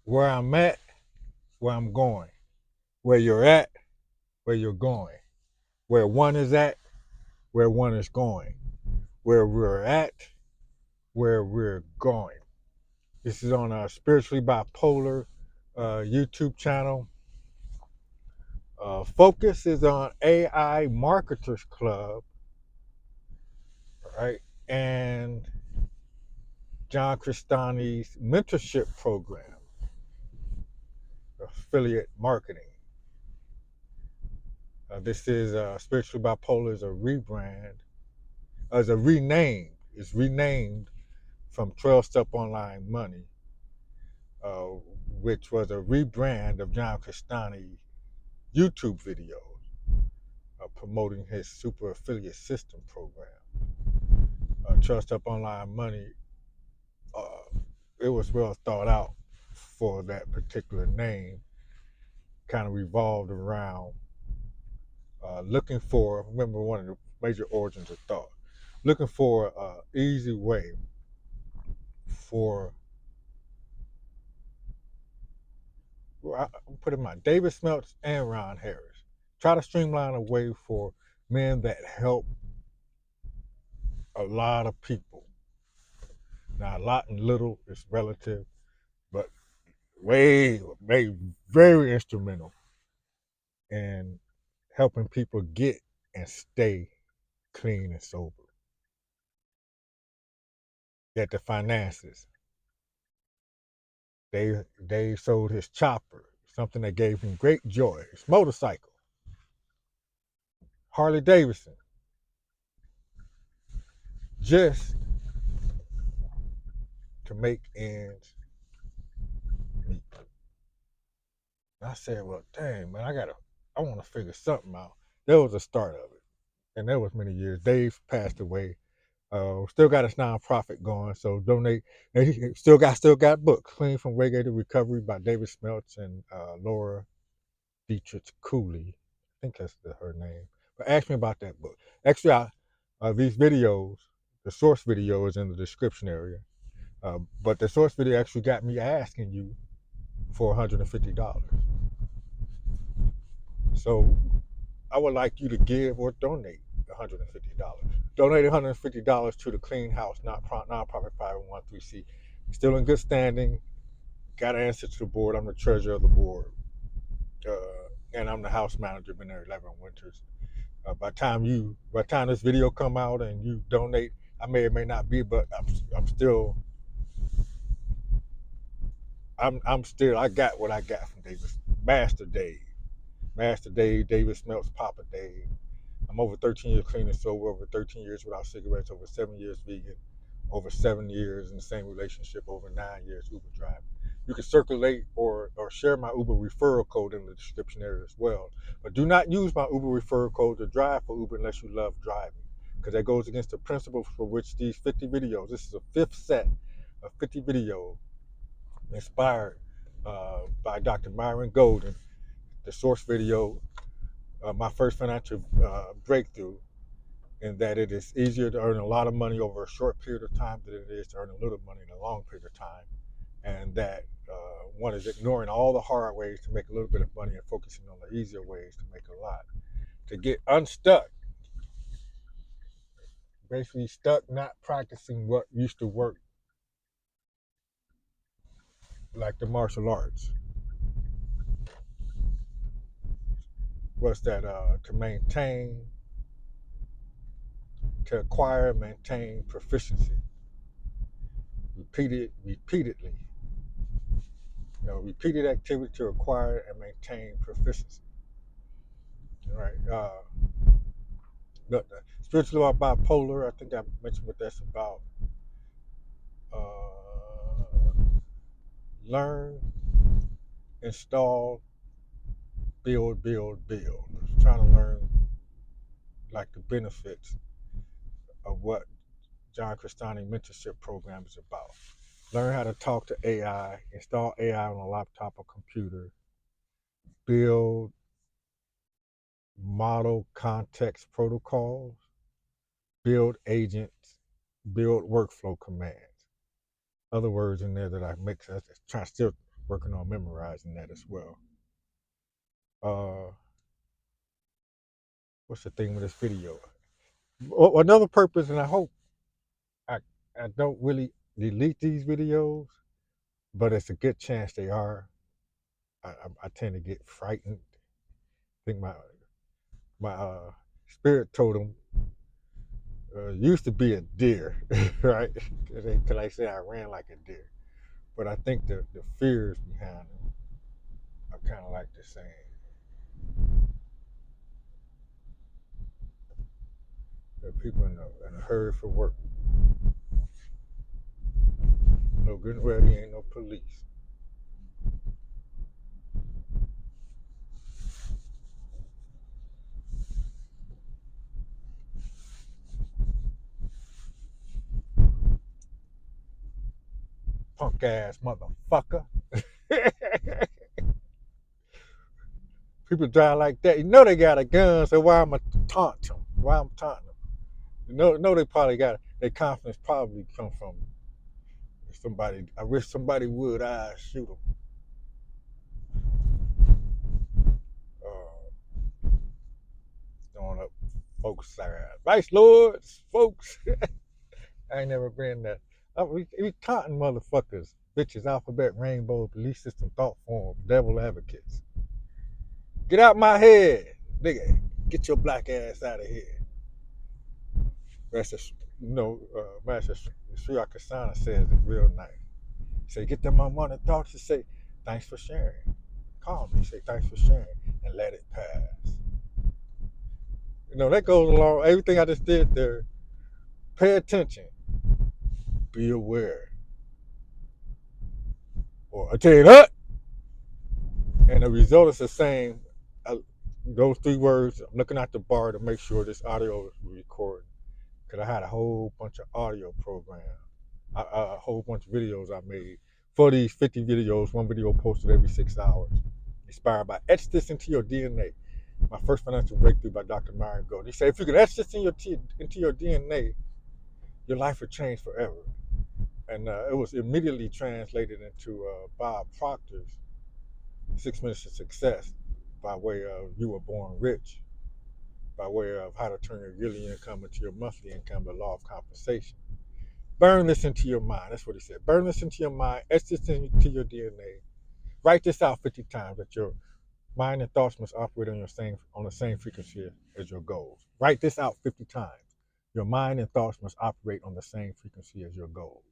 Where I'm at, where I'm going. Where you're at, where you're going. Where one is at, where one is going. Where we're at, where we're going. This is on our Spiritually Bipolar YouTube channel. Focus is on AI Marketers Club, right? And John Crestani's mentorship program, affiliate marketing. This is Spiritually Bipolar is a rebrand, as a rename. It's renamed from 12 Step Online Money, uh, which was a rebrand of John Crestani's YouTube videos promoting his super affiliate system program. 12 Step Online Money, uh, it was well thought out for that particular name, kind of revolved around looking for, remember one of the major origins of thought, looking for an easy way for, well, I'm putting my David Smeltz and Ron Harris, try to streamline a way for men that help a lot of people. Now, a lot and little is relative, but very instrumental in helping people get and stay clean and sober. That the finances, they sold his chopper, something that gave him great joy. His motorcycle, Harley Davidson, just to make ends meet. And I said, well, dang man, I want to figure something out. There was a start of it, and there was many years. Dave passed away. Still got his nonprofit going, so donate. And he still got books, Clean from Reggae to Recovery by David Smeltz and Laura Dietriz-Cooley. I think that's her name. But ask me about that book. Actually, these videos, the source video is in the description area. But the source video actually got me asking you for $150. So I would like you to give or donate $150. Donate $150 to the Clean House nonprofit 501c. Still in good standing. Got an answer to the board. I'm the treasurer of the board. Uh, and I'm the house manager. Been there 11 winters. By the time this video come out and you donate, I may or may not be, but I'm still I'm still I got what I got from Davis Master Dave. Master Dave, David Smeltz, Papa Dave. I'm over 13 years clean and sober, over 13 years without cigarettes, over 7 years vegan, over 7 years in the same relationship, over 9 years Uber driving. You can circulate or share my Uber referral code in the description area as well. But do not use my Uber referral code to drive for Uber unless you love driving, because that goes against the principle for which these 50 videos, this is a fifth set of 50 videos inspired by Dr. Myron Golden, the source video, my first financial breakthrough, in that it is easier to earn a lot of money over a short period of time than it is to earn a little money in a long period of time. And that one is ignoring all the hard ways to make a little bit of money and focusing on the easier ways to make a lot. To get unstuck, basically stuck not practicing what used to work, like the martial arts. What's that? To maintain, to acquire, maintain proficiency. Repeatedly. Repeated activity to acquire and maintain proficiency. All right. But spiritual bipolar, I think I mentioned what that's about. Learn, install, build. Trying to learn like the benefits of what John Crestani mentorship program is about. Learn how to talk to AI, install AI on a laptop or computer, build model context protocols, build agents, build workflow commands. Other words in there that I mix. I try still working on memorizing that as well. Uh, what's the thing with this video? Another purpose, and I hope I, I don't really delete these videos, but it's a good chance they are. I tend to get frightened. I think my spirit totem used to be a deer, right? Because I say I ran like a deer, but I think the fears behind them are kind of like the same. The people in a hurry for work. No good and ready, ain't no police. Punk ass motherfucker. People drive like that. You know they got a gun, so why am I taunt them? Why I'm taunting them? You know they probably got their confidence probably come from somebody. I wish somebody would. I shoot them. Throwing up folks side. Vice lords, folks. I ain't never been that. We taunting motherfuckers, bitches, alphabet, rainbow, belief system, thought form, devil advocates. Get out my head, nigga. Get your black ass out of here. Master, Master Sri Akasana says it real nice. He say, get them unwanted thoughts to say, thanks for sharing. Calmly say, thanks for sharing, and let it pass. That goes along, everything I just did there. Pay attention. Be aware. Or I tell you that. And the result is the same. Those three words, I'm looking at the bar to make sure this audio is recording. Because I had a whole bunch of audio programs, a whole bunch of videos I made. For these 50 videos, one video posted every 6 hours. Inspired by Etch This Into Your DNA. My first financial breakthrough by Dr. Myron Golden. He said, if you can etch this into your DNA, your life will change forever. And it was immediately translated into Bob Proctor's 6 Minutes to Success by way of You Were Born Rich, by way of how to turn your yearly income into your monthly income, the law of compensation. Burn this into your mind. That's what he said. Burn this into your mind. Etch this into your DNA. Write this out 50 times that your mind and thoughts must operate on the same frequency as your goals. Write this out 50 times. Your mind and thoughts must operate on the same frequency as your goals.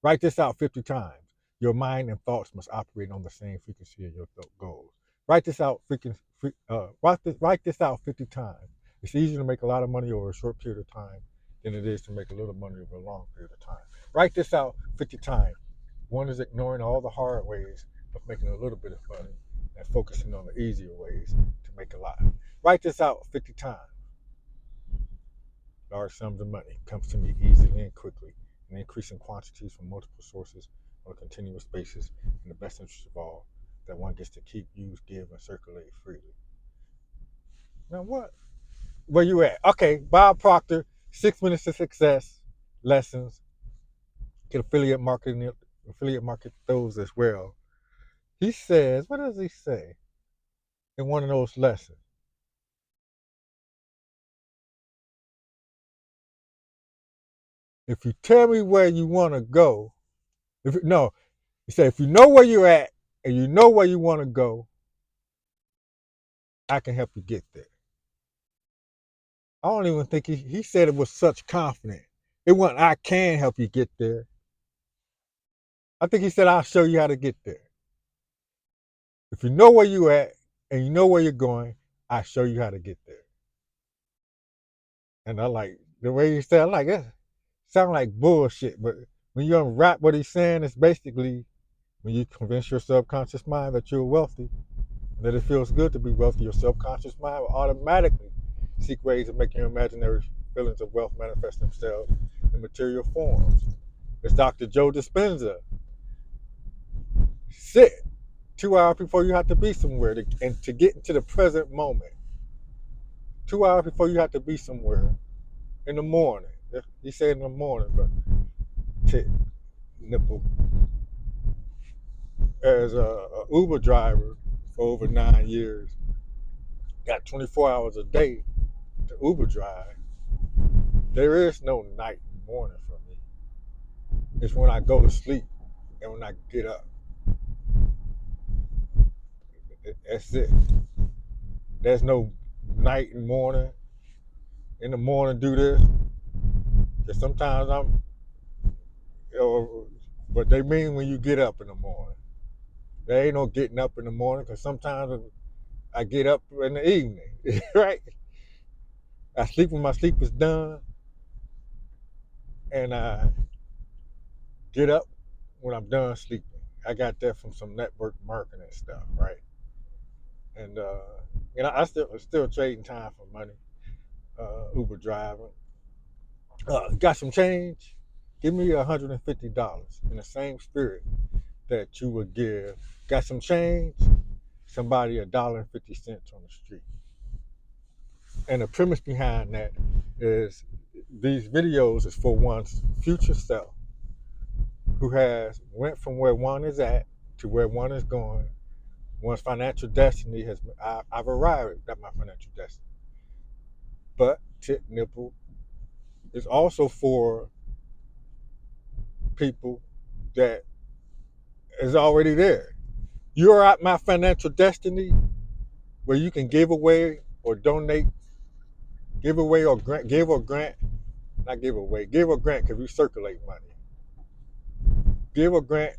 Write this out 50 times. Your mind and thoughts must operate on the same frequency as your goals. Write this out write this out 50 times. It's easier to make a lot of money over a short period of time than it is to make a little money over a long period of time. Write this out 50 times. One is ignoring all the hard ways of making a little bit of money and focusing on the easier ways to make a lot. Write this out 50 times. Large sums of money comes to me easily and quickly in increasing quantities from multiple sources on a continuous basis in the best interest of all, that one gets to keep, use, give, and circulate freely. Now what? Where you at? Okay, Bob Proctor, 6 Minutes to Success lessons. Get affiliate market those as well. He says, what does he say in one of those lessons? If you tell me where you want to go, he said, if you know where you're at and you know where you want to go, I can help you get there. I don't even think he said it with such confidence. It wasn't, I can help you get there. I think he said, I'll show you how to get there. If you know where you're at and you know where you're going, I'll show you how to get there. And I like the way he said, I like it. Sound like bullshit, but when you unwrap what he's saying, it's basically when you convince your subconscious mind that you're wealthy, that it feels good to be wealthy, your subconscious mind will automatically seek ways of making your imaginary feelings of wealth manifest themselves in material forms. It's Dr. Joe Dispenza. Sit 2 hours before you have to be somewhere and to get into the present moment. 2 hours before you have to be somewhere in the morning. He said in the morning, but tit, nipple, as a Uber driver for over 9 years, got 24 hours a day to Uber drive. There is no night and morning for me. It's when I go to sleep and when I get up. That's it. There's no night and morning. In the morning, do this. Because sometimes but they mean when you get up in the morning. There ain't no getting up in the morning because sometimes I get up in the evening, right? I sleep when my sleep is done, and I get up when I'm done sleeping. I got that from some network marketing stuff, right? And I still trading time for money, Uber driving. Got some change? Give me $150 in the same spirit that you would give. Got some change? Somebody $1.50 on the street. And the premise behind that is these videos is for one's future self who has went from where one is at to where one is going. One's financial destiny I've arrived at my financial destiny. But Tit Nipple is also for people that is already there. You're at my financial destiny where you can give away or donate, give away or grant, not give away, give or grant because we circulate money. Give or grant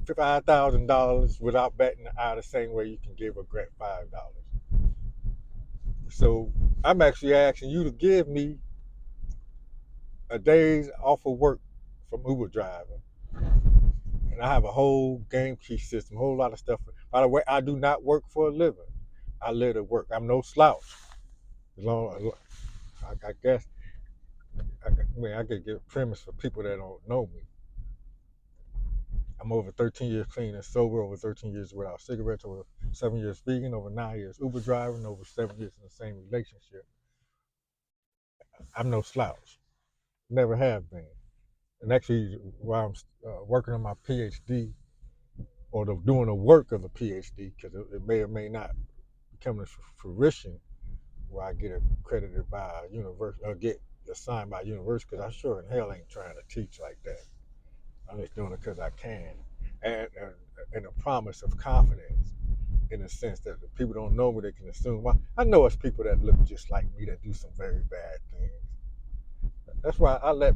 $5,000 without betting the eye the same way you can give or grant $5. So I'm actually asking you to give me a day's off of work from Uber driving. And I have a whole game key system, a whole lot of stuff. By the way, I do not work for a living. I live to work. I'm no slouch. As long, I guess, I could give a premise for people that don't know me. I'm over 13 years clean and sober, over 13 years without cigarettes, over 7 years vegan, over 9 years Uber driving, over 7 years in the same relationship. I'm no slouch. Never have been. And actually, while I'm working on my PhD, or doing the work of a PhD, because it may or may not come to fruition, where I get accredited by a university, or get assigned by a university, because I sure in hell ain't trying to teach like that. I'm just doing it because I can. And a promise of confidence in the sense that if people don't know me, they can assume. I know it's people that look just like me that do some very bad things. That's why I let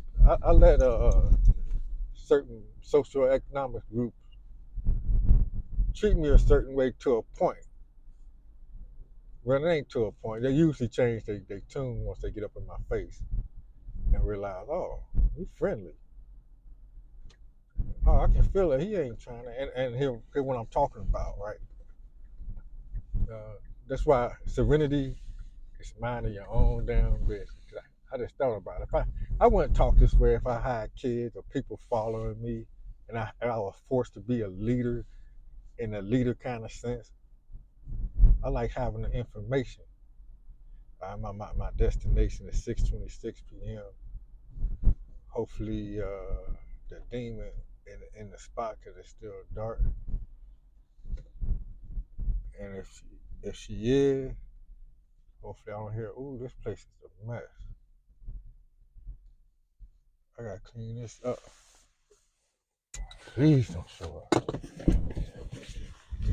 certain socioeconomic groups treat me a certain way to a point. Well, it ain't to a point. They usually change their tune once they get up in my face and realize, oh, he's friendly. Oh, I can feel it. He ain't trying to. And hear what I'm talking about, right? That's why serenity is minding your own damn business. I just thought about it. If I wouldn't talk this way if I had kids or people following me, and I was forced to be a leader in a leader kind of sense. I like having the information. My destination is 6:26 p.m. Hopefully, the demon in the spot because it's still dark. And if she is, hopefully I don't hear. Ooh, this place is a mess. I gotta clean this up. Please don't show up.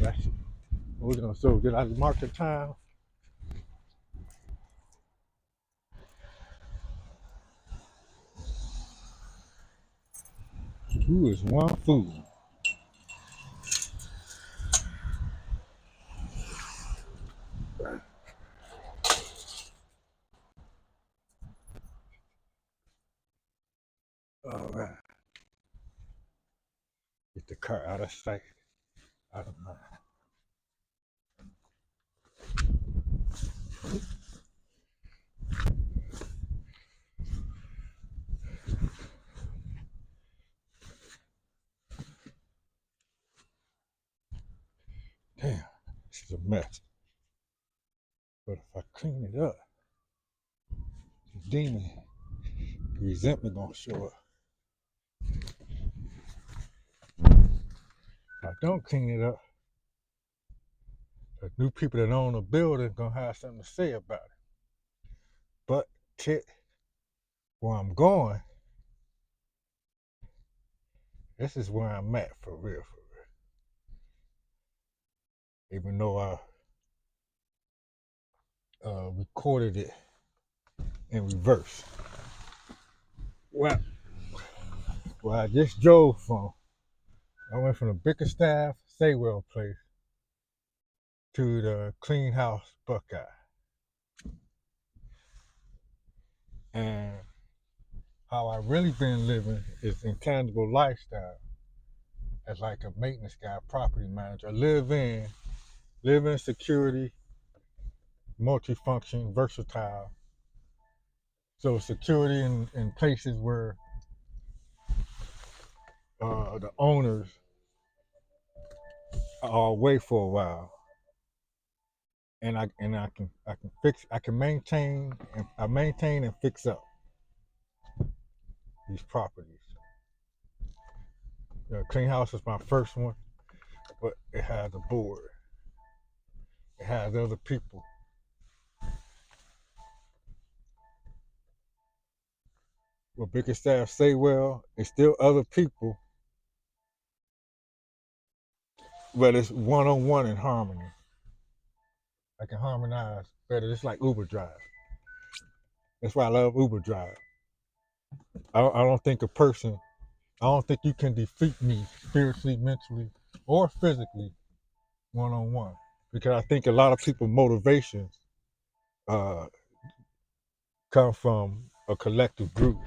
Yeah, we're gonna show. Did I mark the time? Who is one fool? All right. Get the car out of sight. Out of mind. Damn, this is a mess. But if I clean it up, the demon, the resentment gonna show up. If I don't clean it up, the new people that own the building gonna have something to say about it. But where I'm going, this is where I'm at for real, for real. Even though I recorded it in reverse. Well, where I just drove from, I went from the Bickerstaff Saywell place to the Clean House Buckeye. And how I really been living is intangible lifestyle as like a maintenance guy, property manager. I live in security, multifunction, versatile. So security in places where the owners are away for a while, and I can maintain and fix up these properties. Clean House is my first one, but it has a board. It has other people. What Bickerstaff say, well, it's still other people, but it's one-on-one in harmony. I can harmonize better. It's like Uber drive. That's why I love Uber drive. I don't think I don't think you can defeat me spiritually, mentally, or physically one-on-one. Because I think a lot of people's motivations uh, come from a collective group,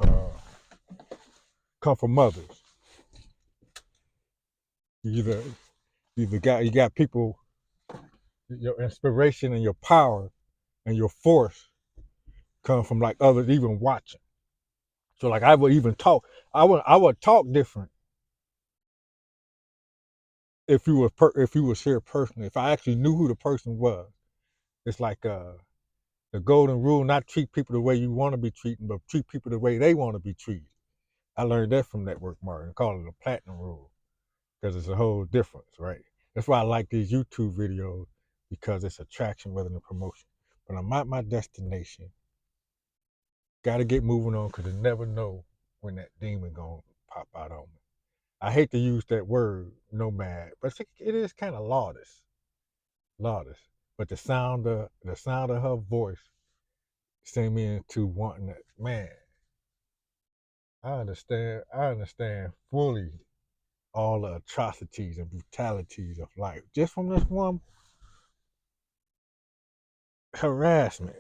uh, come from others. You you got people, your inspiration and your power and your force come from like others even watching. So like I would even talk, I would talk different if you was here personally. If I actually knew who the person was, it's like the golden rule: not treat people the way you want to be treated, but treat people the way they want to be treated. I learned that from Network Marketing. Call it the platinum rule because it's a whole difference, right? That's why I like these YouTube videos because it's attraction rather than promotion. But I'm at my destination. Got to get moving on because you never know when that demon gonna pop out on me. I hate to use that word, nomad, but it is kind of lawless. But the sound of her voice sent me into wanting that. Man, I understand fully all the atrocities and brutalities of life just from this one harassment.